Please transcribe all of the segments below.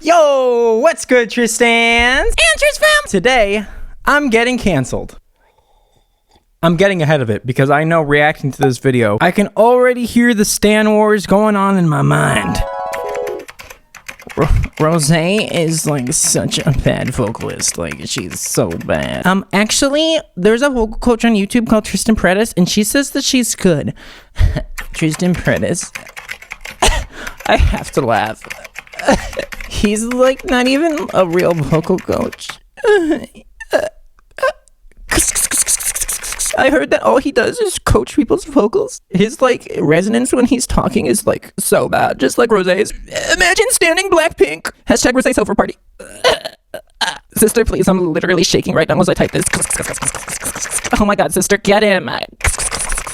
Yo, what's good, Tristans? And Tristan fam! Today, I'm getting canceled. I'm getting ahead of it because I know reacting to this video, I can already hear the Stan Wars going on in my mind. Rosé is like such a bad vocalist. Like, she's so bad. Actually, there's a vocal coach on YouTube called Tristan Paredes, and she says that she's good. Tristan Paredes. I have to laugh. He's like not even a real vocal coach. I heard that all he does is coach people's vocals. His like resonance when he's talking is like so bad, just like Rosé's. Imagine standing Blackpink. Hashtag Rosé Sofa Party. Sister, please, I'm literally shaking right now as I type this. Oh my god, sister, get him.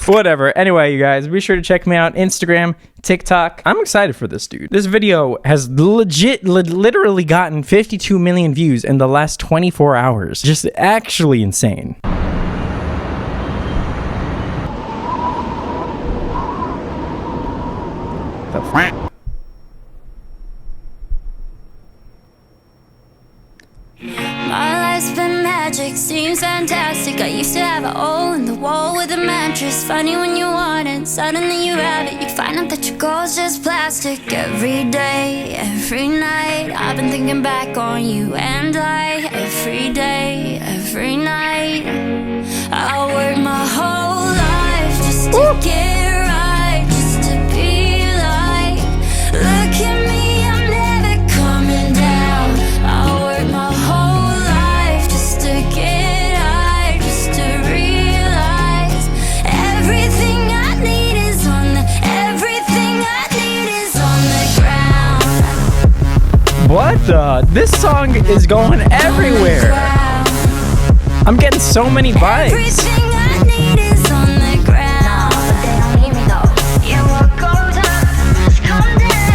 Whatever. Anyway, you guys, be sure to check me out Instagram, TikTok. I'm excited for this dude. This video has literally gotten 52 million views in the last 24 hours. Just actually insane. My life's been magic, seems fantastic. I used to have a hole in the wall with a mattress. Funny when you want it, suddenly you have it. You find out that your goal's just plastic. Every day, every night, I've been thinking back on you and I. Every day, every night, I work my whole life just to get right, just to be like, look at me, I'm never coming down. I work my whole life just to get high, just to realize everything I need is on the, everything I need is on the ground. What the? This song is going everywhere. I'm getting so many vibes. Everything I need is on the ground. No, but they don't hear me though. You walk on time, must come down.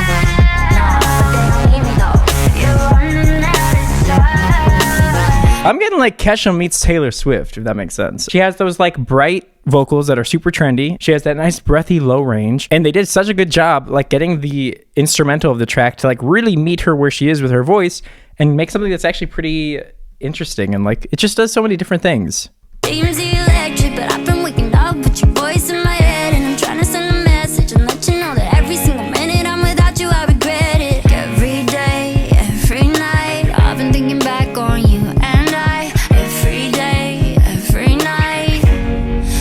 No, but they don't hear me though. You're running out of time. I'm getting like Kesha meets Taylor Swift, if that makes sense. She has those like bright vocals that are super trendy. She has that nice breathy low range, and they did such a good job like getting the instrumental of the track to like really meet her where she is with her voice and make something that's actually pretty interesting, and like it just does so many different things. Seems electric, but I've been waking up with your voice in my head, and I'm trying to send a message and let you know that every single minute I'm without you, I regret it. Every day, every night, I've been thinking back on you and I. Every day, every night,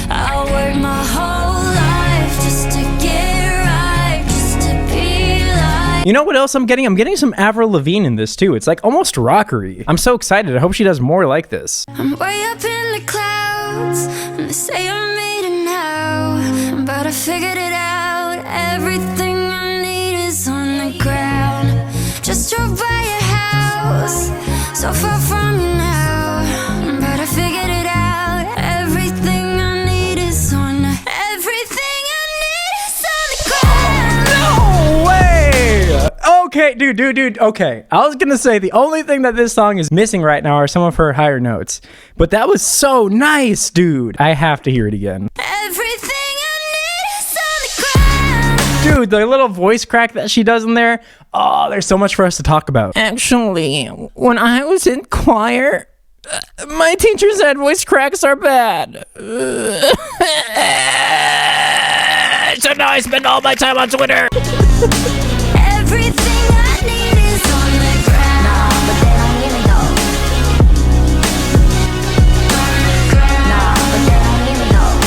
I work my whole life just to get right, just to be like. You know what else I'm getting? I'm getting some Avril Lavigne in this too. It's like almost rockery. I'm so excited. I hope she does more like this. I'm way up in the clouds, and they say I made it now, but I figured it out. Everything I need is on the ground. Just drove by your house, so far from you now, but I figured it out. Everything I need is on the, everything I need is on the ground. No way! Okay, dude, okay. I was gonna say the only thing that this song is missing right now are some of her higher notes, but that was so nice, dude. I have to hear it again. Everything I need is on the ground. Dude, the little voice crack that she does in there, oh, there's so much for us to talk about. Actually, when I was in choir, my teacher said voice cracks are bad. So now I spend all my time on Twitter. Everything I need is on the ground. No, but they don't hear me though. No, but they don't hear me though.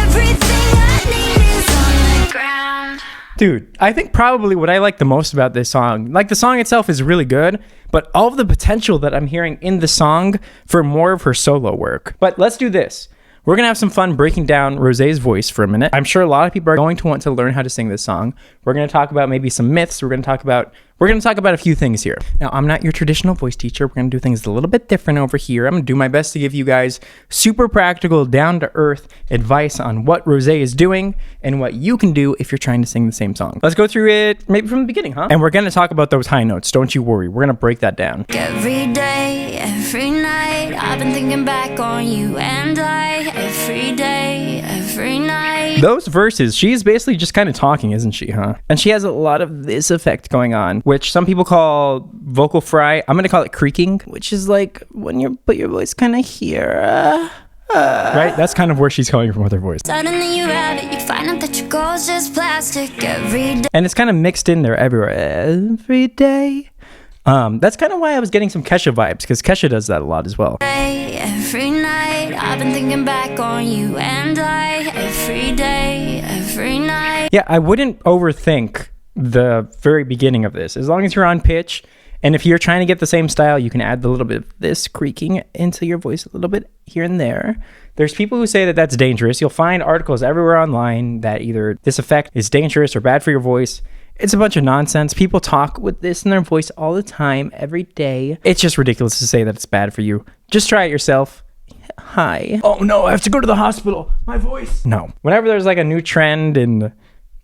Everything I need is on the ground. Dude, I think probably what I like the most about this song, like the song itself is really good, but all of the potential that I'm hearing in the song for more of her solo work. But let's do this. We're gonna have some fun breaking down Rosé's voice for a minute. I'm sure a lot of people are going to want to learn how to sing this song. We're gonna talk about maybe some myths. We're gonna talk about a few things here. Now, I'm not your traditional voice teacher. We're gonna do things a little bit different over here. I'm gonna do my best to give you guys super practical, down-to-earth advice on what Rosé is doing and what you can do if you're trying to sing the same song. Let's go through it maybe from the beginning, huh? And we're gonna talk about those high notes. Don't you worry. We're gonna break that down. Every day, every night, I've been thinking back on you and I. Every day, every night. Those verses, she's basically just kind of talking, isn't she, huh? And she has a lot of this effect going on, which some people call vocal fry. I'm going to call it creaking, which is like when you put your voice kind of here. Right? That's kind of where she's coming from with her voice. Suddenly you have it, you find out that your goal's just plastic every day. And it's kind of mixed in there everywhere. Every day. That's kind of why I was getting some Kesha vibes, because Kesha does that a lot as well. Every night, I've been thinking back on you and I. Every day, every night. Yeah, I wouldn't overthink the very beginning of this. As long as you're on pitch, and if you're trying to get the same style, you can add the little bit of this creaking into your voice a little bit here and there. There's people who say that that's dangerous. You'll find articles everywhere online that either this effect is dangerous or bad for your voice. It's a bunch of nonsense. People talk with this in their voice all the time, every day. It's just ridiculous to say that it's bad for you. Just try it yourself. Hi. Oh no, I have to go to the hospital. My voice. No. Whenever there's like a new trend in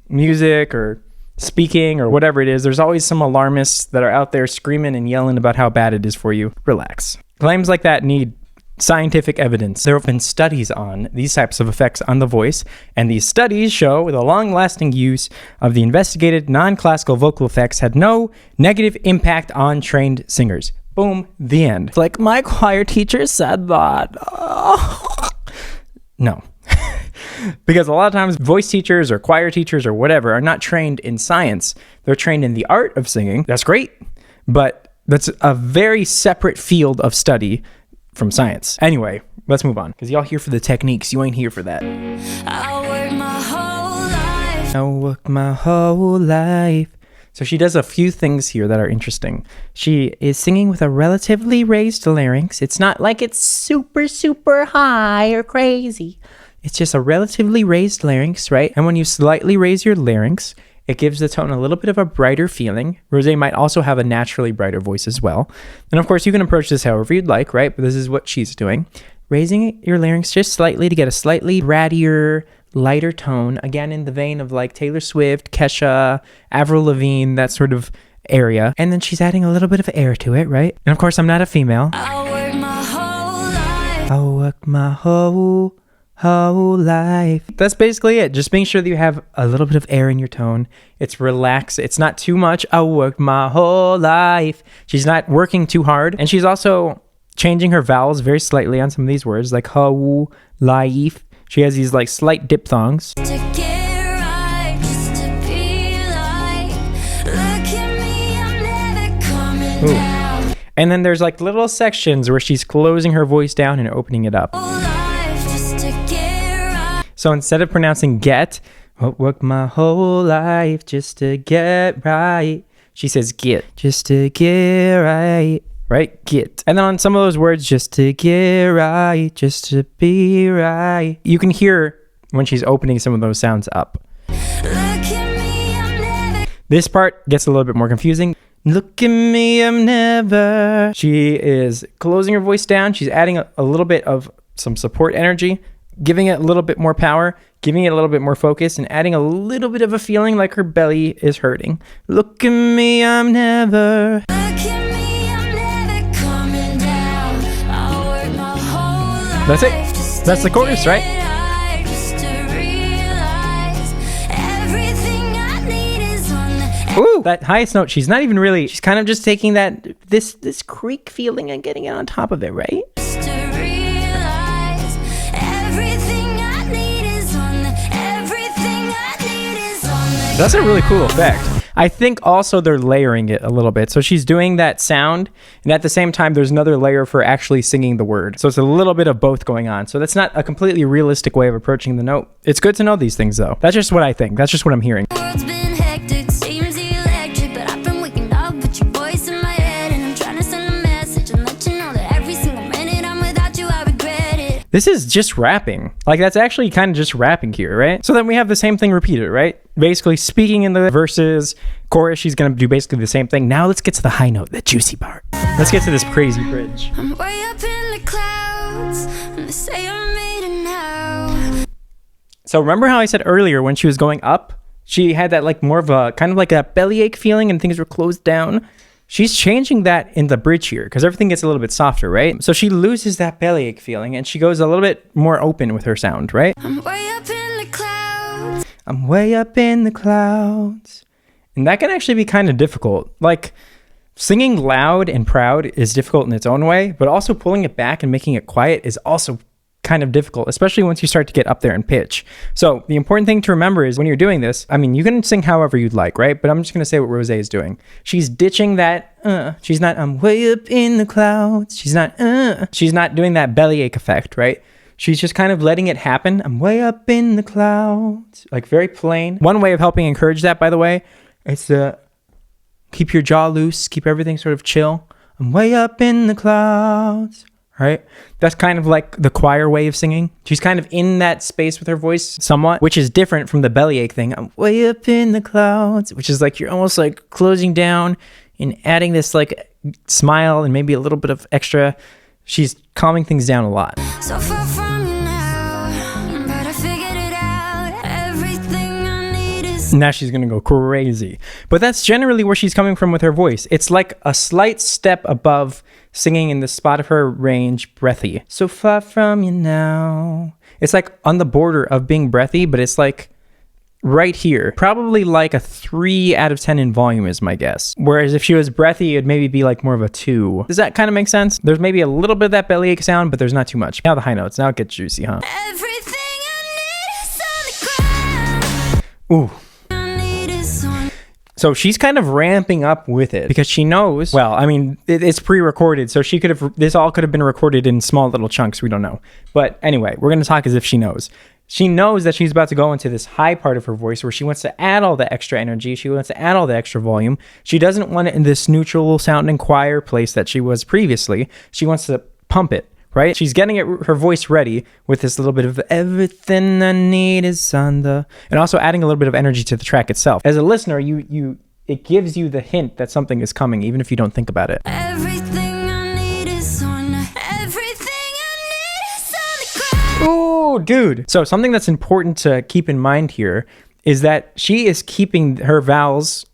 music or speaking or whatever it is, there's always some alarmists that are out there screaming and yelling about how bad it is for you. Relax. Claims like that need scientific evidence. There have been studies on these types of effects on the voice, and these studies show the long-lasting use of the investigated non-classical vocal effects had no negative impact on trained singers. Boom, the end. It's like, my choir teacher said that. No. Because a lot of times voice teachers or choir teachers or whatever are not trained in science. They're trained in the art of singing. That's great, but that's a very separate field of study from science. Anyway, let's move on, because y'all here for the techniques. You ain't here for that. I work my whole life. I work my whole life. So she does a few things here that are interesting. She is singing with a relatively raised larynx. It's not like it's super, super high or crazy. It's just a relatively raised larynx, right? And when you slightly raise your larynx, it gives the tone a little bit of a brighter feeling. Rosé might also have a naturally brighter voice as well. And of course, you can approach this however you'd like, right? But this is what she's doing. Raising your larynx just slightly to get a slightly rattier, lighter tone. Again, in the vein of like Taylor Swift, Kesha, Avril Lavigne, that sort of area. And then she's adding a little bit of air to it, right? And of course, I'm not a female. I work my whole life. I work my whole life. That's basically it. Just making sure that you have a little bit of air in your tone. It's relaxed. It's not too much. I worked my whole life. She's not working too hard. And she's also changing her vowels very slightly on some of these words, like whole life. She has these like slight diphthongs. To get right, just to be like, look at me, I'm never coming down. And then there's like little sections where she's closing her voice down and opening it up. So instead of pronouncing get, I work my whole life just to get right, she says get, just to get right, right? Get. And then on some of those words, just to get right, just to be right, you can hear when she's opening some of those sounds up. This part gets a little bit more confusing. Look at me, I'm never. She is closing her voice down. She's adding a little bit of some support energy, giving it a little bit more power, giving it a little bit more focus, and adding a little bit of a feeling like her belly is hurting. Look at me, I'm never. That's it. That's the chorus, right? Ooh, that highest note, she's not even really, she's kind of just taking that, this creak feeling and getting it on top of it, right? That's a really cool effect. I think also they're layering it a little bit. So she's doing that sound, and at the same time, there's another layer for actually singing the word. So it's a little bit of both going on. So that's not a completely realistic way of approaching the note. It's good to know these things, though. That's just what I think. That's just what I'm hearing. This is just rapping. Like, that's actually kind of just rapping here, right? So then we have the same thing repeated, right? Basically speaking in the verses, chorus, she's gonna do basically the same thing. Now let's get to the high note, the juicy part. Let's get to this crazy bridge. I'm way up in the clouds, and they say I made it now. So remember how I said earlier when she was going up, she had that like more of a kind of like a bellyache feeling and things were closed down? She's changing that in the bridge here because everything gets a little bit softer, right? So she loses that bellyache feeling and she goes a little bit more open with her sound, right? I'm way up in the clouds. I'm way up in the clouds. And that can actually be kind of difficult. Like, singing loud and proud is difficult in its own way, but also pulling it back and making it quiet is also kind of difficult, especially once you start to get up there in pitch. So the important thing to remember is when you're doing this, I mean, you can sing however you'd like, right? But I'm just going to say what ROSÉ is doing. She's ditching that, she's not, I'm way up in the clouds. She's not doing that bellyache effect, right? She's just kind of letting it happen. I'm way up in the clouds, like very plain. One way of helping encourage that, by the way, is to keep your jaw loose, keep everything sort of chill. I'm way up in the clouds, right? That's kind of like the choir way of singing. She's kind of in that space with her voice somewhat, which is different from the bellyache thing. I'm way up in the clouds, which is like you're almost like closing down and adding this like smile and maybe a little bit of extra. She's calming things down a lot. So far from you now, but I figured it out. Everything I need is. Now she's gonna go crazy. But that's generally where she's coming from with her voice. It's like a slight step above singing in the spot of her range, breathy. So far from you now. It's like on the border of being breathy, but it's like right here. Probably like a 3 out of 10 in volume is my guess. Whereas if she was breathy, it'd maybe be like more of a 2. Does that kind of make sense? There's maybe a little bit of that bellyache sound, but there's not too much. Now the high notes. Now it gets juicy, huh? Everything I need is on the ground. Ooh. I need is on. So she's kind of ramping up with it because she knows, well, I mean, it's pre-recorded. So she could have, this all could have been recorded in small little chunks. We don't know. But anyway, we're going to talk as if she knows. She knows that she's about to go into this high part of her voice where she wants to add all the extra energy. She wants to add all the extra volume. She doesn't want it in this neutral sounding choir place that she was previously. She wants to pump it, right? She's getting her voice ready with this little bit of everything I need is on the, and also adding a little bit of energy to the track itself. As a listener, it gives you the hint that something is coming, even if you don't think about it. Everything I need is on. Everything I need is on the ground. Oh, dude. So something that's important to keep in mind here is that she is keeping her vowels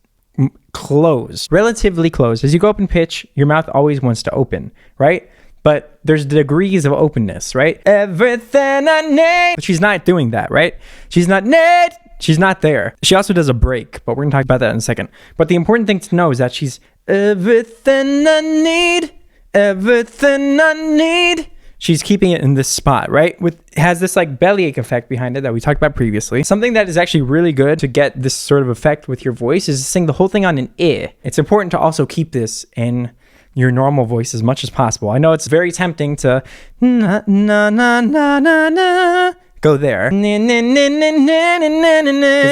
closed, relatively closed. As you go up in pitch, your mouth always wants to open, right? But there's degrees of openness, right? Everything I need. But she's not doing that, right? She's not need. She's not there. She also does a break, but we're going to talk about that in a second. But the important thing to know is that she's everything I need. Everything I need. She's keeping it in this spot, right? Has this like bellyache effect behind it that we talked about previously. Something that is actually really good to get this sort of effect with your voice is to sing the whole thing on an I. It's important to also keep this in your normal voice as much as possible. I know it's very tempting to na na na na na na go there. Because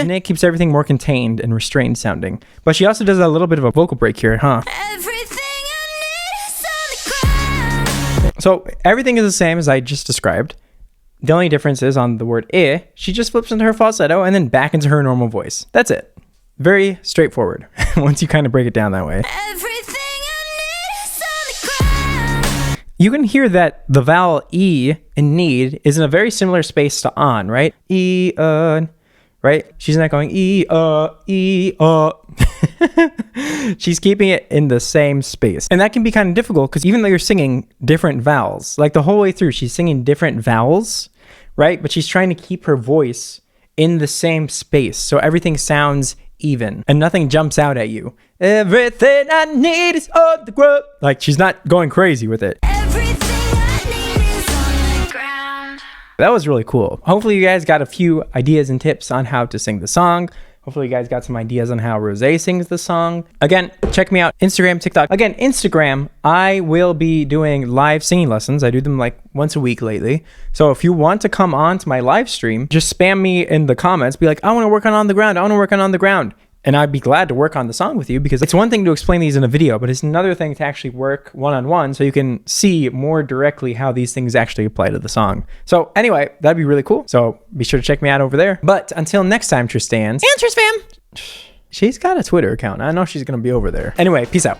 Nick keeps everything more contained and restrained sounding. But she also does a little bit of a vocal break here, huh? Everything I need is on the ground. So everything is the same as I just described. The only difference is on the word I, she just flips into her falsetto and then back into her normal voice. That's it. Very straightforward once you kind of break it down that way. Everything I need is on the ground. You can hear that the vowel E in need is in a very similar space to on, right? E, right? She's not going E, She's keeping it in the same space. And that can be kind of difficult because even though you're singing different vowels, like the whole way through, she's singing different vowels, right? But she's trying to keep her voice in the same space. So everything sounds even and nothing jumps out at you. Everything I need is on the ground. Like she's not going crazy with it. Everything I need is on the ground. That was really cool. Hopefully you guys got a few ideas and tips on how to sing the song. Hopefully you guys got some ideas on how ROSÉ sings the song. Again, check me out, Instagram, TikTok. Again, Instagram, I will be doing live singing lessons. I do them like once a week lately. So if you want to come on to my live stream, just spam me in the comments. Be like, I want to work on the ground. I want to work on the ground. And I'd be glad to work on the song with you because it's one thing to explain these in a video, but it's another thing to actually work one-on-one so you can see more directly how these things actually apply to the song. So anyway, that'd be really cool. So be sure to check me out over there. But until next time, Tristans. And Tris fam. She's got a Twitter account. I know she's going to be over there. Anyway, peace out.